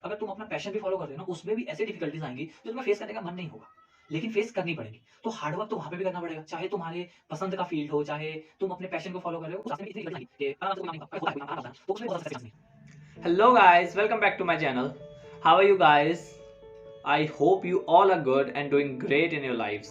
अगर तुम अपना पैशन भी फॉलो कर रहे हो ना, उसमें भी ऐसी डिफिकल्टीज आएंगी जो तुम्हें फेस करने का मन नहीं होगा, लेकिन फेस करनी पड़ेगी। तो हार्ड वर्क तो वहाँ पे भी करना पड़ेगा, चाहे तुम्हारे पसंद का फील्ड हो, चाहे तुम अपने पैशन को फॉलो कर रहे हो, उस रास्ते में इतनी डिफिकल्टी आएगी कि आराम से कोई काम नहीं होगा, होता है, कोई काम आता है, तो उसमें बहुत ज़्यादा सक्सेस नहीं है। Hello guys, welcome back to my channel. How are you guys? I hope you all are good and doing great in your lives.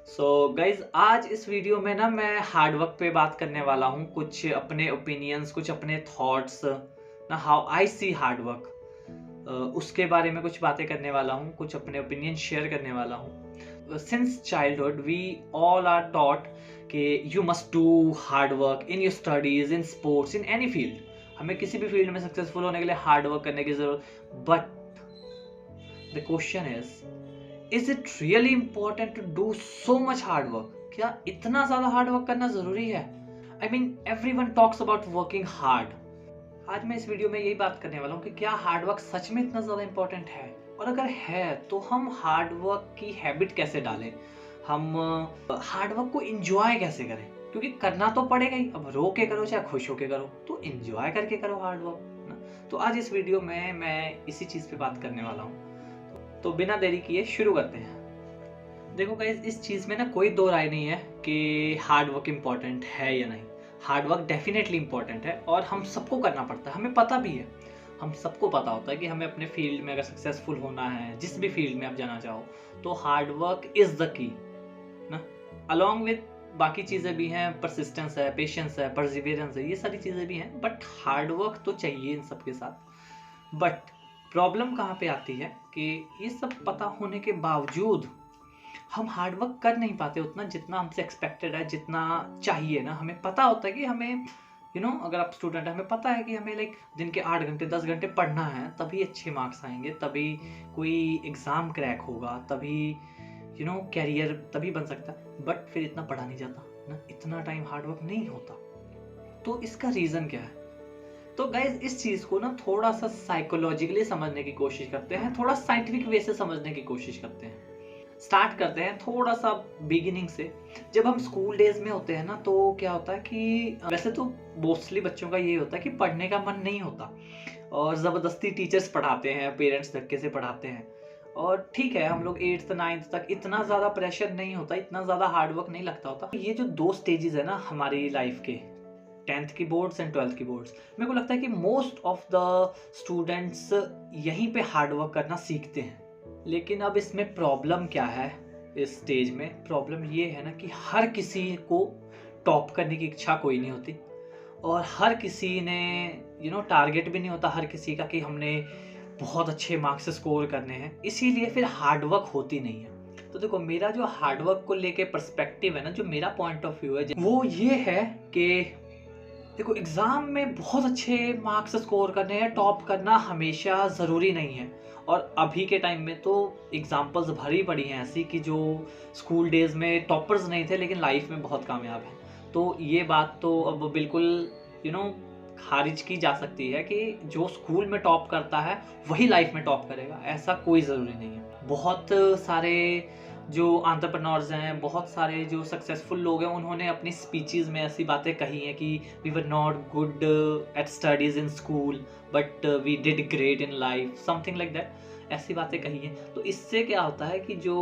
So guys, आज इस वीडियो में ना मैं हार्ड वर्क पे बात करने वाला हूँ, कुछ अपने ओपिनियंस, कुछ अपने थॉट्स ना, how I see hard work, उसके बारे में कुछ बातें करने वाला हूँ, कुछ अपने ओपिनियन शेयर करने वाला हूँ। Since childhood we all are taught कि you must do hard work in your studies, in sports, in any field. हमें किसी भी फील्ड में सक्सेसफुल होने के लिए हार्ड वर्क करने की जरूरत, but the question is it really important to do so much hard work? क्या इतना ज्यादा हार्ड वर्क करना जरूरी है? I mean everyone talks about working hard. आज मैं इस वीडियो में यही बात करने वाला हूँ कि क्या हार्ड वर्क सच में इतना ज्यादा इंपॉर्टेंट है, और अगर है तो हम हार्ड वर्क की हैबिट कैसे डालें, हम हार्ड वर्क को एंजॉय कैसे करें, क्योंकि करना तो पड़ेगा ही। अब रो के करो चाहे खुश होके करो, तो एंजॉय करके करो हार्ड वर्क ना। तो आज इस वीडियो में मैं इसी चीज पे बात करने वाला हूँ। तो बिना देरी किए शुरू करते हैं। देखो गाइस, इस चीज में ना कोई दो राय नहीं है कि हार्ड वर्क इंपॉर्टेंट है या नहीं। हार्ड वर्क डेफिनेटली इंपॉर्टेंट है और हम सबको करना पड़ता है, हमें पता भी है। हम सबको पता होता है कि हमें अपने फील्ड में अगर सक्सेसफुल होना है, जिस भी फील्ड में आप जाना चाहो, तो hard work is the key ना। अलॉन्ग विद बाकी चीज़ें भी हैं, परसिस्टेंस है, पेशेंस है, परसिवियरेंस है, ये सारी चीज़ें भी हैं, बट हार्ड वर्क तो चाहिए इन सब के साथ। बट प्रॉब्लम कहाँ पे आती है कि ये सब पता होने के बावजूद हम हार्ड वर्क कर नहीं पाते उतना जितना हमसे एक्सपेक्टेड है, जितना चाहिए ना। हमें पता होता है कि हमें अगर आप स्टूडेंट है, हमें पता है कि हमें लाइक दिन के 8 घंटे 10 घंटे पढ़ना है, तभी अच्छे मार्क्स आएंगे, तभी कोई एग्ज़ाम क्रैक होगा, तभी कैरियर तभी बन सकता है। बट फिर इतना पढ़ा नहीं जाता ना, इतना टाइम हार्ड वर्क नहीं होता। तो इसका रीज़न क्या है? तो गाइज इस चीज को ना थोड़ा सा साइकोलॉजिकली समझने की कोशिश करते हैं, थोड़ा साइंटिफिक वे से समझने की कोशिश करते हैं। स्टार्ट करते हैं थोड़ा सा बिगिनिंग से। जब हम स्कूल डेज में होते हैं ना, तो क्या होता है कि वैसे तो मोस्टली बच्चों का ये होता है कि पढ़ने का मन नहीं होता, और ज़बरदस्ती टीचर्स पढ़ाते हैं, पेरेंट्स धक्के से पढ़ाते हैं। और ठीक है, हम लोग 8th 9th तक इतना ज़्यादा प्रेशर नहीं होता, इतना ज़्यादा हार्ड वर्क नहीं लगता होता। ये जो दो स्टेजेस है ना हमारी लाइफ के, 10th की बोर्ड्स एंड 12th की बोर्ड्स, मेरे को लगता है कि मोस्ट ऑफ द स्टूडेंट्स यहीं पे हार्ड वर्क करना सीखते हैं। लेकिन अब इसमें प्रॉब्लम क्या है? इस स्टेज में प्रॉब्लम ये है ना कि हर किसी को टॉप करने की इच्छा कोई नहीं होती, और हर किसी ने टारगेट भी नहीं होता हर किसी का कि हमने बहुत अच्छे मार्क्स स्कोर करने हैं, इसीलिए फिर हार्ड वर्क होती नहीं है। तो देखो, मेरा जो हार्ड वर्क को लेके पर्सपेक्टिव है ना, जो मेरा पॉइंट ऑफ व्यू है, वो ये है कि देखो, एग्ज़ाम में बहुत अच्छे मार्क्स स्कोर करने हैं, टॉप करना हमेशा ज़रूरी नहीं है। और अभी के टाइम में तो एग्जाम्पल्स भरी पड़ी हैं ऐसी कि जो स्कूल डेज में टॉपर्स नहीं थे लेकिन लाइफ में बहुत कामयाब हैं। तो ये बात तो अब बिल्कुल खारिज की जा सकती है कि जो स्कूल में टॉप करता है वही लाइफ में टॉप करेगा, ऐसा कोई ज़रूरी नहीं है। बहुत सारे जो एंटरप्रेन्योर्स हैं, बहुत सारे जो सक्सेसफुल लोग हैं, उन्होंने अपनी स्पीचेस में ऐसी बातें कही हैं कि we were not good at studies in school but we did great in life, something like that, ऐसी बातें कही हैं। तो इससे क्या होता है कि जो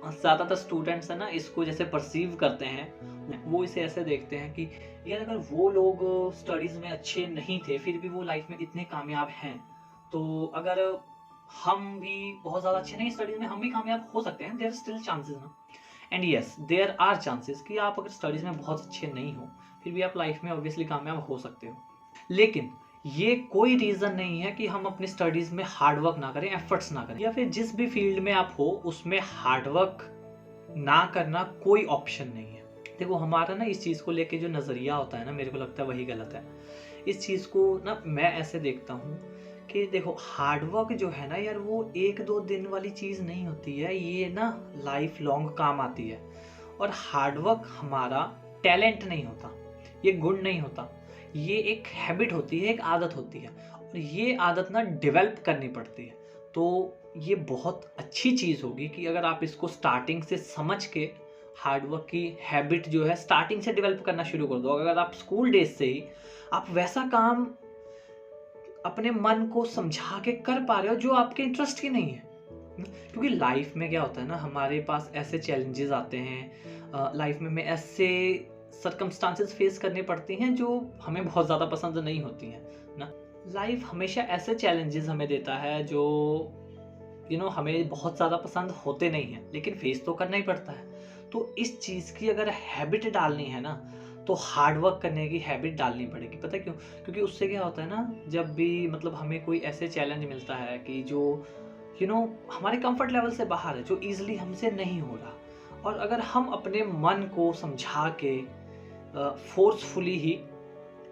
ज़्यादातर स्टूडेंट्स हैं ना, इसको जैसे परसीव करते हैं, वो इसे ऐसे देखते हैं कि यार अगर वो लोग स्टडीज़ में अच्छे नहीं थे फिर भी वो लाइफ में इतने कामयाब हैं, तो अगर हम भी बहुत ज़्यादा अच्छे नहीं स्टडीज़ में, हम भी कामयाब हो सकते हैं। देयर स्टिल चांसेस ना, and yes there are chances कि आप अगर स्टडीज़ में बहुत अच्छे नहीं हो फिर भी आप लाइफ में ऑब्वियसली कामयाब हो सकते हो। लेकिन ये कोई रीज़न नहीं है कि हम अपनी स्टडीज़ में हार्ड वर्क ना करें, एफर्ट्स ना करें, या फिर जिस भी फील्ड में आप हो उसमें हार्ड वर्क ना करना कोई ऑप्शन नहीं है। देखो, हमारा ना इस चीज़ को लेके जो नज़रिया होता है ना, मेरे को लगता है वही गलत है। इस चीज़ को ना मैं ऐसे देखता हूँ कि देखो, हार्ड वर्क जो है ना यार, वो 1-2 दिन वाली चीज़ नहीं होती है, ये ना लाइफ लॉन्ग काम आती है। और हार्ड वर्क हमारा टैलेंट नहीं होता, ये गुण नहीं होता, ये एक हैबिट होती है, एक आदत होती है, और ये आदत ना डेवलप करनी पड़ती है। तो ये बहुत अच्छी चीज़ होगी कि अगर आप इसको स्टार्टिंग से समझ के हार्ड वर्क की हैबिट जो है स्टार्टिंग से डेवलप करना शुरू कर दो। अगर आप स्कूल डेज से ही आप वैसा काम अपने मन को समझा के कर पा रहे हो जो आपके इंटरेस्ट की नहीं है। क्योंकि लाइफ में क्या होता है ना, हमारे पास ऐसे चैलेंजेस आते हैं, लाइफ में हमें ऐसे सर्कमस्टांसेस फेस करनी पड़ती हैं जो हमें बहुत ज़्यादा पसंद नहीं होती हैं ना। लाइफ हमेशा ऐसे चैलेंजेस हमें देता है जो हमें बहुत ज़्यादा पसंद होते नहीं हैं, लेकिन फेस तो करना ही पड़ता है। तो इस चीज़ की अगर हैबिट डालनी है ना, तो हार्ड वर्क करने की हैबिट डालनी पड़ेगी। पता है क्यों? क्योंकि उससे क्या होता है ना, जब भी मतलब हमें कोई ऐसे चैलेंज मिलता है कि जो हमारे कंफर्ट लेवल से बाहर है, जो ईजिली हमसे नहीं हो रहा, और अगर हम अपने मन को समझा के फोर्सफुली ही,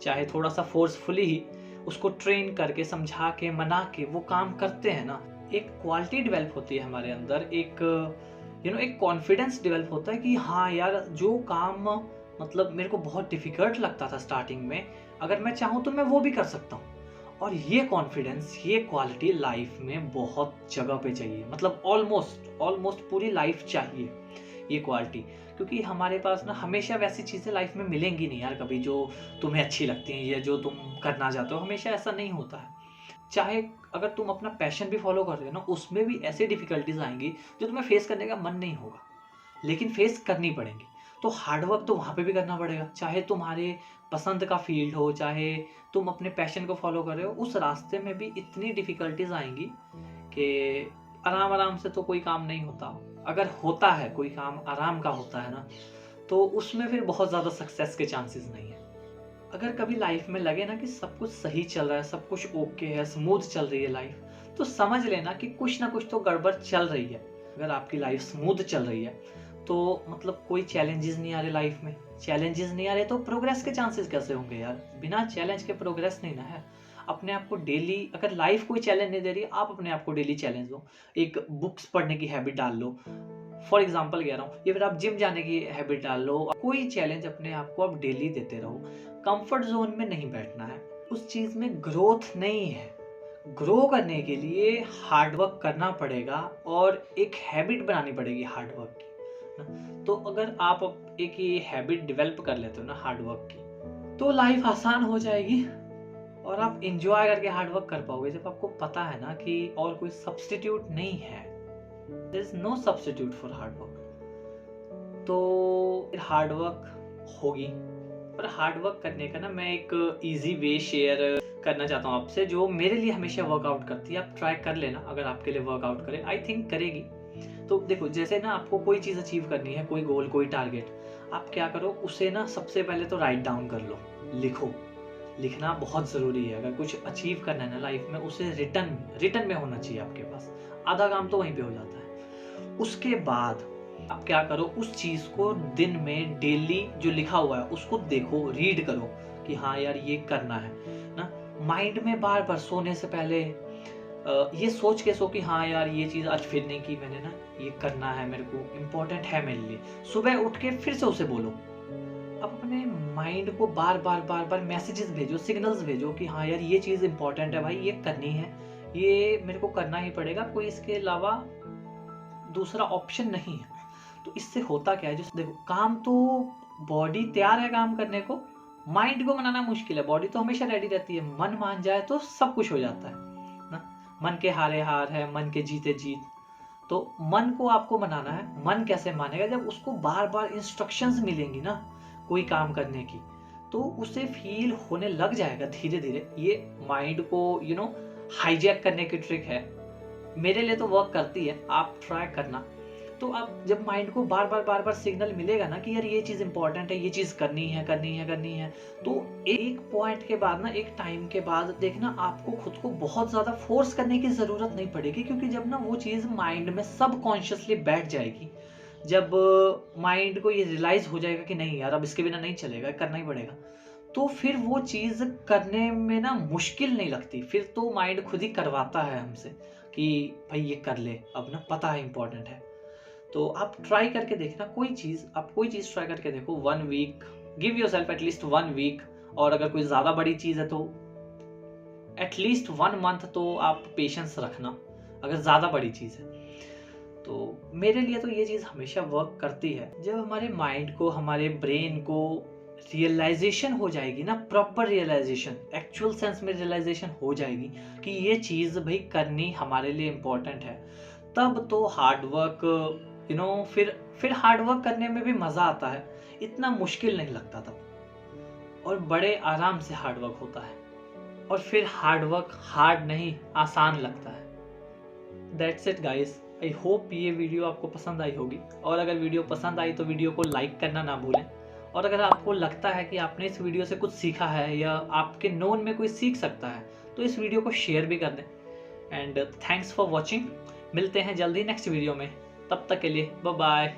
चाहे थोड़ा सा फोर्सफुली ही उसको ट्रेन करके, समझा के, मना के वो काम करते हैं ना, एक क्वालिटी डेवलप होती है हमारे अंदर, एक एक कॉन्फिडेंस डेवलप होता है कि हाँ यार, जो काम मतलब मेरे को बहुत डिफिकल्ट लगता था स्टार्टिंग में, अगर मैं चाहूँ तो मैं वो भी कर सकता हूँ। और ये कॉन्फिडेंस, ये क्वालिटी लाइफ में बहुत जगह पे चाहिए, मतलब ऑलमोस्ट पूरी लाइफ चाहिए ये क्वालिटी। क्योंकि हमारे पास ना हमेशा वैसी चीज़ें लाइफ में मिलेंगी नहीं यार कभी, जो तुम्हें अच्छी लगती हैं या जो तुम करना चाहते हो, हमेशा ऐसा नहीं होता है। चाहे अगर तुम अपना पैशन भी फॉलो कर रहे हो ना, उसमें भी ऐसी डिफिकल्टीज आएंगी जो तुम्हें फेस करने का मन नहीं होगा, लेकिन फेस करनी पड़ेंगी। तो हार्डवर्क तो वहाँ पे भी करना पड़ेगा, चाहे तुम्हारे पसंद का फील्ड हो, चाहे तुम अपने पैशन को फॉलो कर रहे हो, उस रास्ते में भी इतनी डिफिकल्टीज आएंगी कि आराम आराम से तो कोई काम नहीं होता। अगर होता है कोई काम आराम का होता है ना, तो उसमें फिर बहुत ज़्यादा सक्सेस के चांसेस नहीं है। अगर कभी लाइफ में लगे ना कि सब कुछ सही चल रहा है, सब कुछ ओके है, स्मूथ चल रही है लाइफ, तो समझ लेना कि कुछ ना कुछ तो गड़बड़ चल रही है। अगर आपकी लाइफ स्मूथ चल रही है तो मतलब कोई चैलेंजेस नहीं आ रहे लाइफ में, चैलेंजेस नहीं आ रहे तो प्रोग्रेस के चांसेस कैसे होंगे यार? बिना चैलेंज के प्रोग्रेस नहीं ना है। अपने आप को डेली, अगर लाइफ कोई चैलेंज नहीं दे रही, आप अपने आप को डेली चैलेंज दो। एक बुक्स पढ़ने की हैबिट डाल लो, फॉर एग्जाम्पल कह रहा हूँ, या फिर आप जिम जाने की हैबिट डाल लो। कोई चैलेंज अपने आप को आप डेली देते रहो। कंफर्ट जोन में नहीं बैठना है, उस चीज में ग्रोथ नहीं है। ग्रो करने के लिए हार्डवर्क करना पड़ेगा और एक हैबिट बनानी पड़ेगी हार्डवर्क की। तो अगर आप एक ये हैबिट डेवलप कर लेते हो ना हार्डवर्क की, तो लाइफ आसान हो जाएगी और आप इंजॉय करके हार्डवर्क कर पाओगे। जब आपको पता है ना कि और कोई सब्स्टिट्यूट नहीं है, there is no substitute for hard work, तो हार्डवर्क होगी। और हार्डवर्क करने का ना मैं एक इजी वे शेयर करना चाहता हूँ आपसे, जो मेरे लिए हमेशा वर्कआउट करती है। आप ट्राई कर लेना, अगर आपके लिए वर्कआउट करे, आई थिंक करेगी। तो देखो, जैसे ना आपको कोई चीज़ अचीव करनी है, कोई गोल, कोई टारगेट, आप क्या करो, उसे ना सबसे पहले तो राइट डाउन कर लो, लिखो। लिखना बहुत ज़रूरी है। अगर कुछ अचीव करना है ना लाइफ में, उसे रिटन में होना चाहिए आपके पास। आधा काम तो वहीं पे हो जाता है। उसके बाद आप क्या करो, उस चीज़ को दिन में डेली जो लिखा हुआ है उसको देखो, रीड करो कि हाँ यार ये करना है ना। माइंड में बार बार सोने से पहले ये सोच के सो कि हाँ यार ये चीज़ आज फिर नहीं की मैंने ना, ये करना है, मेरे को इम्पोर्टेंट है मेरे लिए। सुबह उठ के फिर से उसे बोलो। अब अपने माइंड को बार बार मैसेजेस भेजो, सिग्नल्स भेजो कि हाँ यार ये चीज़ इम्पोर्टेंट है भाई, ये करनी है, ये मेरे को करना ही पड़ेगा, कोई इसके अलावा दूसरा ऑप्शन नहीं है। तो इससे होता क्या है, जो देखो, काम तो बॉडी तैयार है काम करने को, माइंड को मनाना मुश्किल है। बॉडी तो हमेशा रेडी रहती है, मन मान जाए तो सब कुछ हो जाता है ना। मन के हारे हार है, मन के जीते जीत। तो मन को आपको मनाना है। मन कैसे मानेगा? जब उसको बार बार इंस्ट्रक्शंस मिलेंगी ना कोई काम करने की, तो उसे फील होने लग जाएगा धीरे धीरे। ये माइंड को हाईजैक करने की ट्रिक है, मेरे लिए तो वर्क करती है, आप ट्राई करना। तो अब जब माइंड को बार बार सिग्नल मिलेगा ना कि यार ये चीज़ इंपॉर्टेंट है, ये चीज़ करनी है, तो एक पॉइंट के बाद ना, एक टाइम के बाद देखना, आपको खुद को बहुत ज़्यादा फोर्स करने की ज़रूरत नहीं पड़ेगी। क्योंकि जब ना वो चीज़ माइंड में सबकॉन्शियसली बैठ जाएगी, जब माइंड को ये रियलाइज़ हो जाएगा कि नहीं यार अब इसके बिना नहीं चलेगा, करना ही पड़ेगा, तो फिर वो चीज़ करने में ना मुश्किल नहीं लगती। फिर तो माइंड खुद ही करवाता है हमसे कि भाई ये कर ले, अब ना पता है इंपॉर्टेंट है। तो आप ट्राई करके देखना, कोई चीज़ ट्राई करके देखो। 1 week, give yourself at least 1 week. और अगर कोई ज़्यादा बड़ी चीज़ है तो एटलीस्ट 1 मंथ तो आप पेशेंस रखना, अगर ज़्यादा बड़ी चीज़ है। तो मेरे लिए तो ये चीज़ हमेशा वर्क करती है। जब हमारे माइंड को, हमारे ब्रेन को रियलाइजेशन हो जाएगी ना, प्रॉपर रियलाइजेशन, एक्चुअल सेंस में रियलाइजेशन हो जाएगी कि ये चीज़ भाई करनी हमारे लिए इम्पोर्टेंट है, तब तो हार्डवर्क फिर हार्डवर्क करने में भी मज़ा आता है, इतना मुश्किल नहीं लगता तब, और बड़े आराम से हार्डवर्क होता है, और फिर हार्डवर्क हार्ड नहीं आसान लगता है। That's it guys, I hope ये वीडियो आपको पसंद आई होगी, और अगर वीडियो पसंद आई तो वीडियो को लाइक करना ना भूलें, और अगर आपको लगता है कि आपने इस वीडियो से कुछ सीखा है या आपके नोन में कोई सीख सकता है तो इस वीडियो को शेयर भी कर दें। एंड थैंक्स फॉर वॉचिंग, मिलते हैं जल्दी नेक्स्ट वीडियो में, तब तक के लिए बाय बाय।